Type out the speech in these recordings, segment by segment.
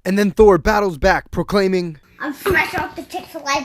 And then Thor battles back, proclaiming, I'm fresh off the tits alive.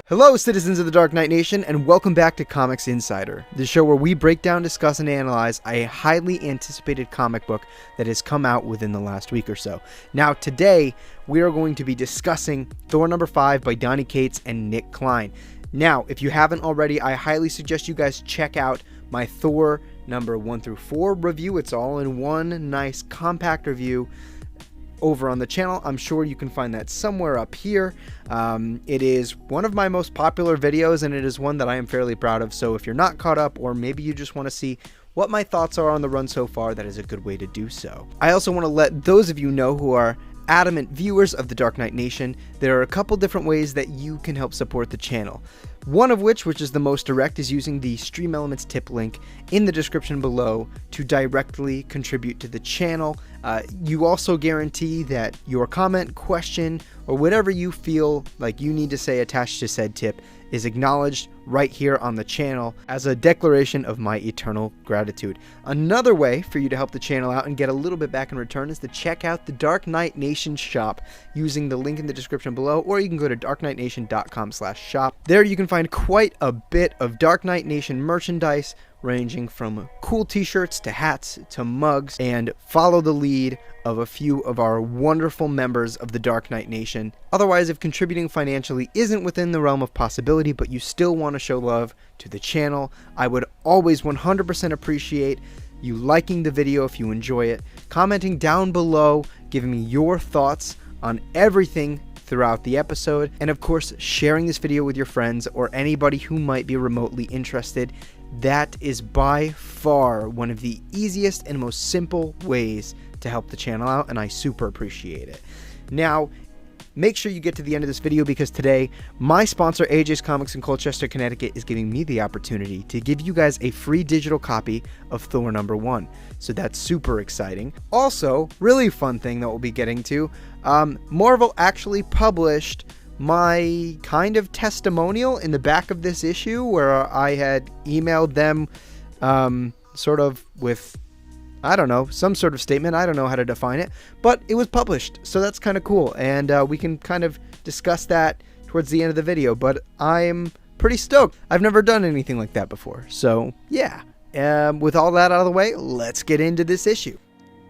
"Hello, citizens of the Dark Knight Nation, and welcome back to Comics Insider, the show where we break down, discuss, and analyze a highly anticipated comic book that has come out within the last week or so. Now, today, we are going to be discussing Thor number 5 by Donny Cates and Nic Klein. Now, if you haven't already, I highly suggest you guys check out my Thor number 1 through 4 review. It's all in one nice compact review over on the channel. I'm sure you can find that somewhere up here. It is one of my most popular videos, and it is one that I am fairly proud of. So if you're not caught up, or maybe you just want to see what my thoughts are on the run so far, that is a good way to do so. I also want to let those of you know who are adamant viewers of the Dark Knight Nation, there are a couple different ways that you can help support the channel. One of which is the most direct, is using the Stream Elements tip link in the description below to directly contribute to the channel. You also guarantee that your comment, question, or whatever you feel like you need to say attached to said tip is acknowledged right here on the channel as a declaration of my eternal gratitude. Another way for you to help the channel out and get a little bit back in return is to check out the Dark Knight Nation shop using the link in the description below, or you can go to darkknightnation.com/shop. There you can find quite a bit of Dark Knight Nation merchandise, ranging from cool t-shirts to hats to mugs, and follow the lead of a few of our wonderful members of the Dark Knight Nation. Otherwise, if contributing financially isn't within the realm of possibility, but you still want to show love to the channel, I would always 100% appreciate you liking the video if you enjoy it, commenting down below, giving me your thoughts on everything throughout the episode, and of course sharing this video with your friends or anybody who might be remotely interested. That is by far one of the easiest and most simple ways to help the channel out, and I super appreciate it. Now, make sure you get to the end of this video, because today my sponsor AJ's Comics in Colchester, Connecticut is giving me the opportunity to give you guys a free digital copy of Thor number 1. So that's super exciting. Also, really fun thing that we'll be getting to, Marvel actually published my kind of testimonial in the back of this issue, where I had emailed them sort of with, I don't know, some sort of statement. I don't know how to define it, but it was published, so that's kind of cool, and we can kind of discuss that towards the end of the video. But I'm pretty stoked. I've never done anything like that before, so yeah. With all that out of the way, let's get into this issue.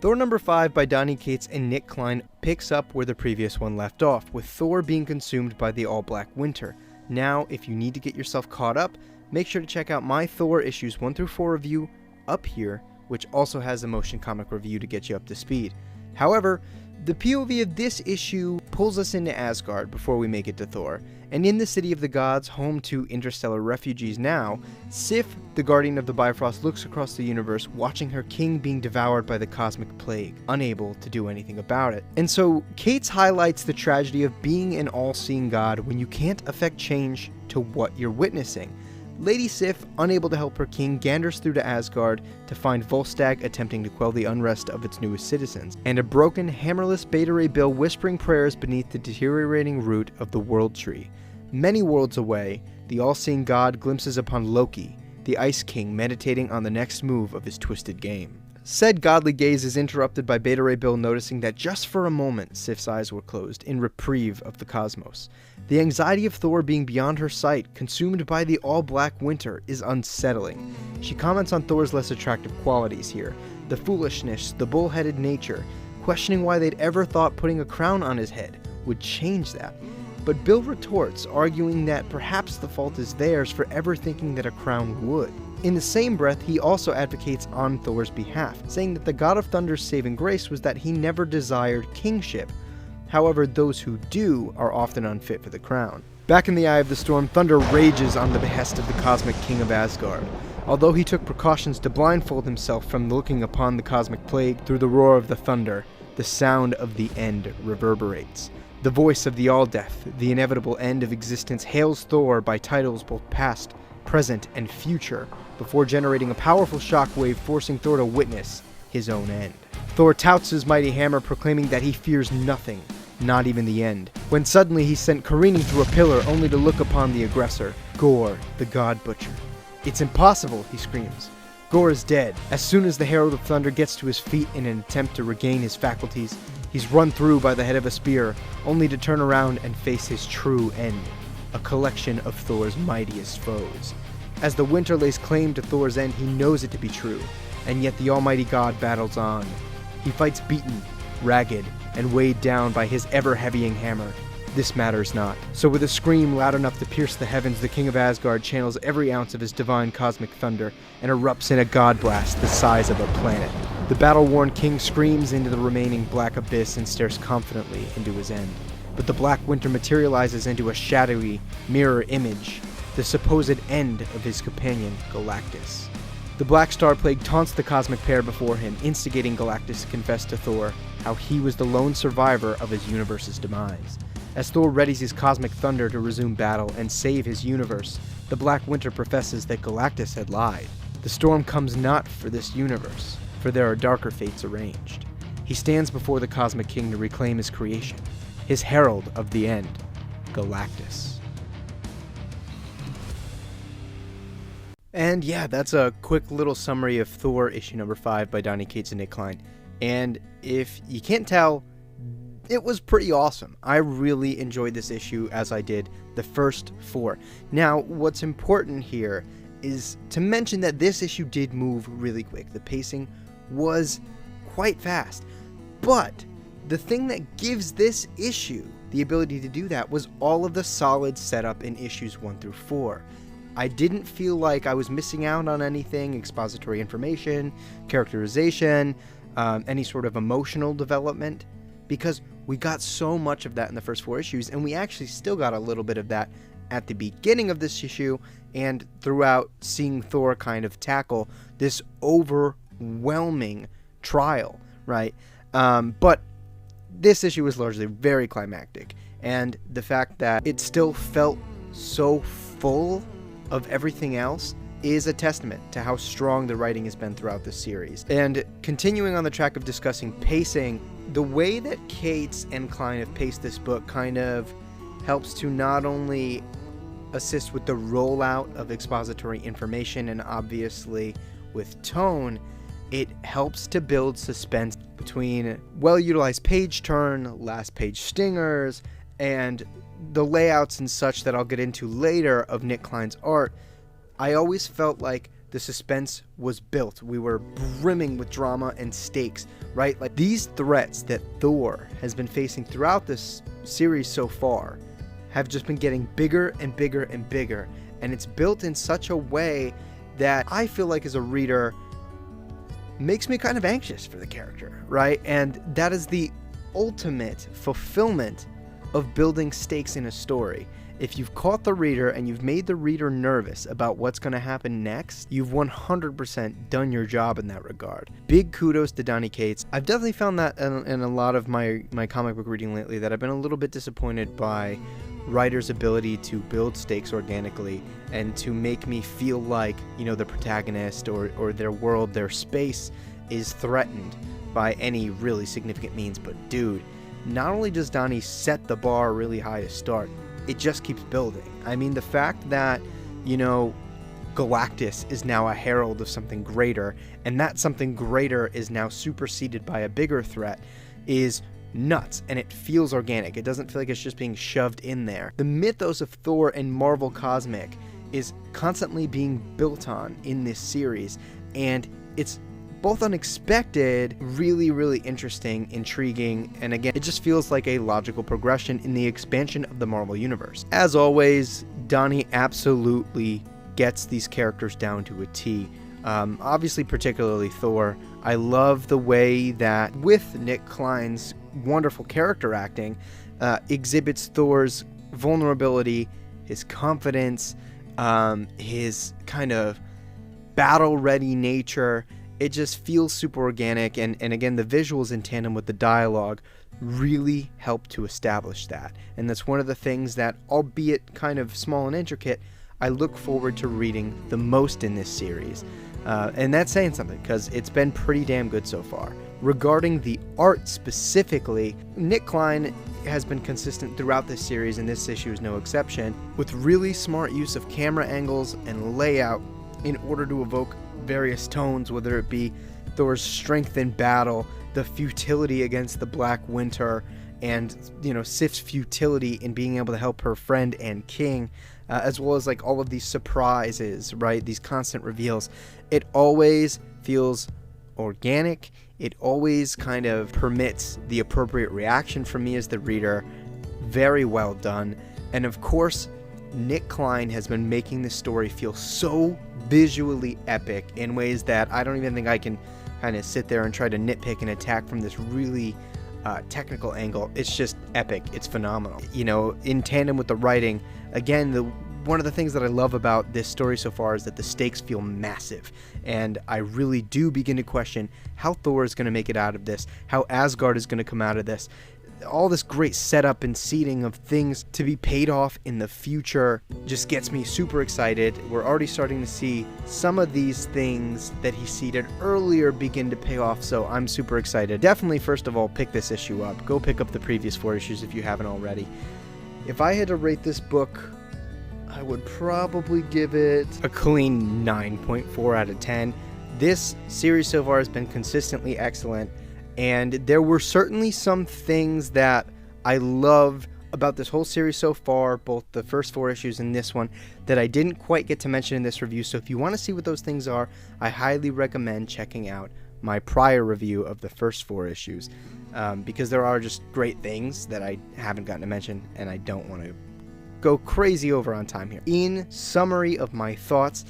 Thor number 5 by Donny Cates and Nic Klein picks up where the previous one left off, with Thor being consumed by the all-black winter. Now, if you need to get yourself caught up, make sure to check out my Thor issues 1 through 4 review up here, which also has a motion comic review to get you up to speed. However, the POV of this issue pulls us into Asgard before we make it to Thor, and in the City of the Gods, home to interstellar refugees now, Sif, the guardian of the Bifrost, looks across the universe, watching her king being devoured by the cosmic plague, unable to do anything about it. And so, Cates highlights the tragedy of being an all-seeing god when you can't affect change to what you're witnessing. Lady Sif, unable to help her king, ganders through to Asgard to find Volstagg attempting to quell the unrest of its newest citizens, and a broken, hammerless Beta Ray Bill whispering prayers beneath the deteriorating root of the World Tree. Many worlds away, the all-seeing god glimpses upon Loki, the Ice King, meditating on the next move of his twisted game. Said godly gaze is interrupted by Beta Ray Bill noticing that just for a moment Sif's eyes were closed, in reprieve of the cosmos. The anxiety of Thor being beyond her sight, consumed by the all-black winter, is unsettling. She comments on Thor's less attractive qualities here, the foolishness, the bull-headed nature, questioning why they'd ever thought putting a crown on his head would change that. But Bill retorts, arguing that perhaps the fault is theirs for ever thinking that a crown would. In the same breath, he also advocates on Thor's behalf, saying that the God of Thunder's saving grace was that he never desired kingship. However, those who do are often unfit for the crown. Back in the eye of the storm, Thunder rages on the behest of the cosmic king of Asgard. Although he took precautions to blindfold himself from looking upon the cosmic plague through the roar of the thunder, the sound of the end reverberates. The voice of the All-Death, the inevitable end of existence, hails Thor by titles both past, present, and future, before generating a powerful shockwave forcing Thor to witness his own end. Thor touts his mighty hammer, proclaiming that he fears nothing, not even the end, when suddenly he's sent careening through a pillar only to look upon the aggressor, Gorr, the God Butcher. "It's impossible," he screams. Gorr is dead. As soon as the Herald of Thunder gets to his feet in an attempt to regain his faculties, he's run through by the head of a spear, only to turn around and face his true end, a collection of Thor's mightiest foes. As the winter lays claim to Thor's end, he knows it to be true, and yet the almighty god battles on. He fights beaten, ragged, and weighed down by his ever-heavying hammer. This matters not. So with a scream loud enough to pierce the heavens, the king of Asgard channels every ounce of his divine cosmic thunder and erupts in a god blast the size of a planet. The battle-worn king screams into the remaining black abyss and stares confidently into his end. But the black winter materializes into a shadowy mirror image, the supposed end of his companion, Galactus. The Black Star Plague taunts the cosmic pair before him, instigating Galactus to confess to Thor how he was the lone survivor of his universe's demise. As Thor readies his cosmic thunder to resume battle and save his universe, the Black Winter professes that Galactus had lied. The storm comes not for this universe, for there are darker fates arranged. He stands before the Cosmic King to reclaim his creation, his herald of the end, Galactus. And yeah, that's a quick little summary of Thor issue number 5 by Donny Cates and Nic Klein. And if you can't tell, it was pretty awesome. I really enjoyed this issue as I did the first 4. Now, what's important here is to mention that this issue did move really quick. The pacing was quite fast. But the thing that gives this issue the ability to do that was all of the solid setup in issues 1 through 4. I didn't feel like I was missing out on anything, expository information, characterization, any sort of emotional development, because we got so much of that in the first 4 issues, and we actually still got a little bit of that at the beginning of this issue and throughout seeing Thor kind of tackle this overwhelming trial, right? But this issue was largely very climactic, and the fact that it still felt so full of everything else is a testament to how strong the writing has been throughout this series. And continuing on the track of discussing pacing, the way that Cates and Klein have paced this book kind of helps to not only assist with the rollout of expository information and obviously with tone, it helps to build suspense between well-utilized page turn, last page stingers, and the layouts and such that I'll get into later of Nic Klein's art. I always felt like the suspense was built. We were brimming with drama and stakes, right? Like these threats that Thor has been facing throughout this series so far have just been getting bigger and bigger and bigger. And it's built in such a way that I feel like as a reader makes me kind of anxious for the character, right? And that is the ultimate fulfillment of building stakes in a story. If you've caught the reader and you've made the reader nervous about what's going to happen next, you've 100% done your job in that regard. Big kudos to Donny Cates. I've definitely found that in a lot of my comic book reading lately, that I've been a little bit disappointed by writers' ability to build stakes organically and to make me feel like, you know, the protagonist or their world, their space is threatened by any really significant means. But dude, not only does Donny set the bar really high to start, it just keeps building. I mean, the fact that, you know, Galactus is now a herald of something greater, and that something greater is now superseded by a bigger threat, is nuts, and it feels organic. It doesn't feel like it's just being shoved in there. The mythos of Thor and Marvel Cosmic is constantly being built on in this series, and it's both unexpected, really, really interesting, intriguing, and again, it just feels like a logical progression in the expansion of the Marvel Universe. As always, Donny absolutely gets these characters down to a T. Obviously, particularly Thor. I love the way that, with Nic Klein's wonderful character acting, exhibits Thor's vulnerability, his confidence, his kind of battle-ready nature. It just feels super organic, and again, the visuals in tandem with the dialogue really help to establish that. And that's one of the things that, albeit kind of small and intricate, I look forward to reading the most in this series. And that's saying something, because it's been pretty damn good so far. Regarding the art specifically, Nic Klein has been consistent throughout this series, and this issue is no exception, with really smart use of camera angles and layout in order to evoke various tones, whether it be Thor's strength in battle, the futility against the Black Winter, and, you know, Sif's futility in being able to help her friend and king, as well as like all of these surprises, right? These constant reveals. It always feels organic. It always kind of permits the appropriate reaction from me as the reader. Very well done. And of course, Nic Klein has been making this story feel so visually epic in ways that I don't even think I can kind of sit there and try to nitpick and attack from this really technical angle. It's just epic. It's phenomenal. You know, in tandem with the writing, again, one of the things that I love about this story so far is that the stakes feel massive, and I really do begin to question how Thor is going to make it out of this, how Asgard is going to come out of this. All this great setup and seeding of things to be paid off in the future just gets me super excited. We're already starting to see some of these things that he seeded earlier begin to pay off, so I'm super excited. Definitely, first of all, pick this issue up. Go pick up the previous 4 issues if you haven't already. If I had to rate this book, I would probably give it a clean 9.4 out of 10. This series so far has been consistently excellent. And there were certainly some things that I love about this whole series so far, both the first 4 issues and this one, that I didn't quite get to mention in this review. So if you want to see what those things are, I highly recommend checking out my prior review of the first 4 issues, because there are just great things that I haven't gotten to mention, and I don't want to go crazy over on time here. In summary of my thoughts,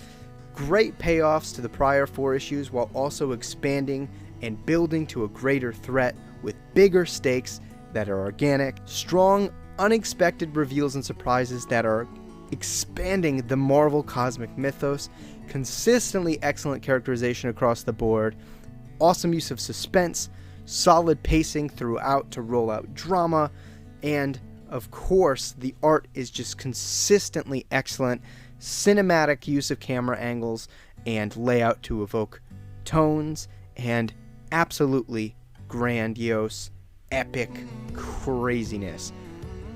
great payoffs to the prior 4 issues while also expanding and building to a greater threat with bigger stakes that are organic, strong, unexpected reveals and surprises that are expanding the Marvel cosmic mythos, consistently excellent characterization across the board, awesome use of suspense, solid pacing throughout to roll out drama, and of course the art is just consistently excellent, cinematic use of camera angles and layout to evoke tones, and absolutely grandiose, epic craziness.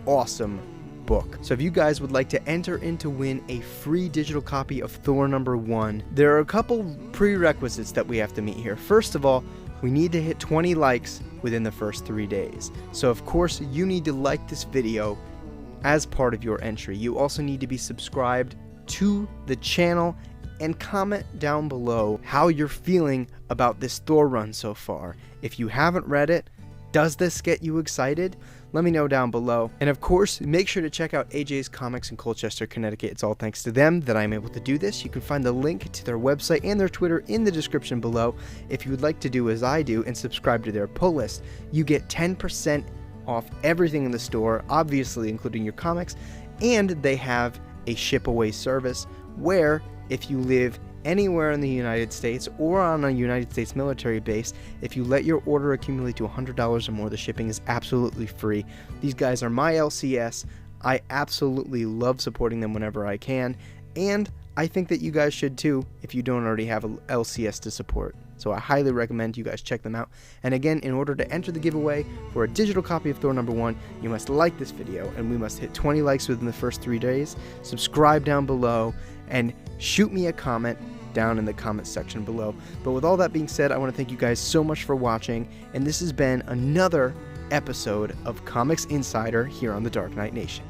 Awesome book. So if you guys would like to enter in to win a free digital copy of Thor #1, there are a couple prerequisites that we have to meet here. First of all, we need to hit 20 likes within the first 3 days. So of course you need to like this video as part of your entry. You also need to be subscribed to the channel and comment down below how you're feeling about this Thor run so far. If you haven't read it, does this get you excited? Let me know down below. And of course, make sure to check out AJ's Comics in Colchester, Connecticut. It's all thanks to them that I'm able to do this. You can find the link to their website and their Twitter in the description below. If you would like to do as I do and subscribe to their pull list, you get 10% off everything in the store, obviously including your comics, and they have a ship away service where if you live anywhere in the United States or on a United States military base, if you let your order accumulate to $100 or more, the shipping is absolutely free. These guys are my LCS. I absolutely love supporting them whenever I can, and I think that you guys should too if you don't already have a LCS to support. So I highly recommend you guys check them out. And again, in order to enter the giveaway for a digital copy of Thor #1, you must like this video, and we must hit 20 likes within the first 3 days, subscribe down below, and shoot me a comment down in the comment section below. But with all that being said, I want to thank you guys so much for watching, and this has been another episode of Comics Insider here on the Dark Knight Nation.